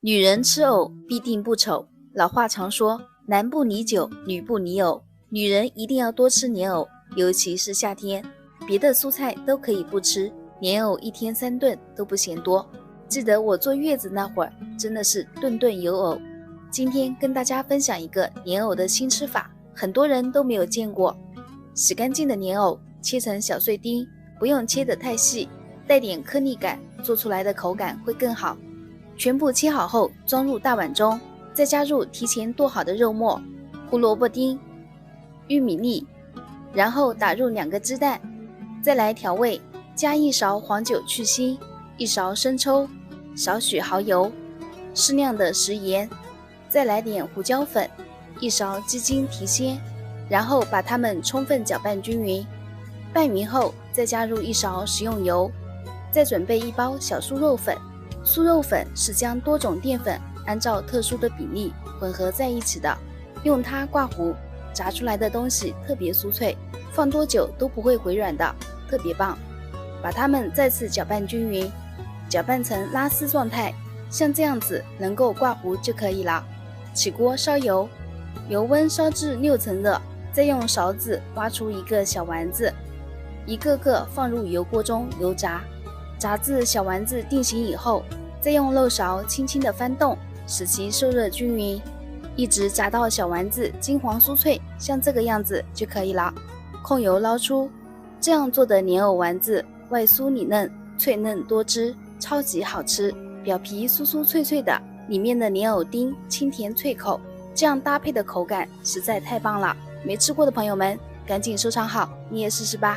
女人吃藕必定不丑。老话常说，男不拟酒，女不拟藕。女人一定要多吃莲藕，尤其是夏天。别的蔬菜都可以不吃，莲藕1天3顿都不嫌多。记得我坐月子那会儿，真的是顿顿有藕。今天跟大家分享一个莲藕的新吃法，很多人都没有见过。洗干净的莲藕切成小碎丁，不用切得太细，带点颗粒感，做出来的口感会更好。全部切好后装入大碗中，再加入提前剁好的肉末、胡萝卜丁、玉米粒，然后打入2个鸡蛋，再来调味，加1勺黄酒去腥，1勺生抽，少许蚝油，适量的食盐，再来点胡椒粉，1勺鸡精提鲜，然后把它们充分搅拌均匀。拌匀后再加入1勺食用油，再准备1包小酥肉粉。酥肉粉是将多种淀粉按照特殊的比例混合在一起的，用它挂糊，炸出来的东西特别酥脆，放多久都不会回软的，特别棒。把它们再次搅拌均匀，搅拌成拉丝状态，像这样子能够挂糊就可以了。起锅烧油，油温烧至6成热，再用勺子挖出1个小丸子，一个个放入油锅中油炸。炸至小丸子定型以后，再用漏勺轻轻地翻动，使其受热均匀，一直炸到小丸子金黄酥脆，像这个样子就可以了。控油捞出。这样做的莲藕丸子外酥里嫩，脆嫩多汁，超级好吃。表皮酥酥脆脆的，里面的莲藕丁清甜脆口，这样搭配的口感实在太棒了。没吃过的朋友们赶紧收藏好，你也试试吧。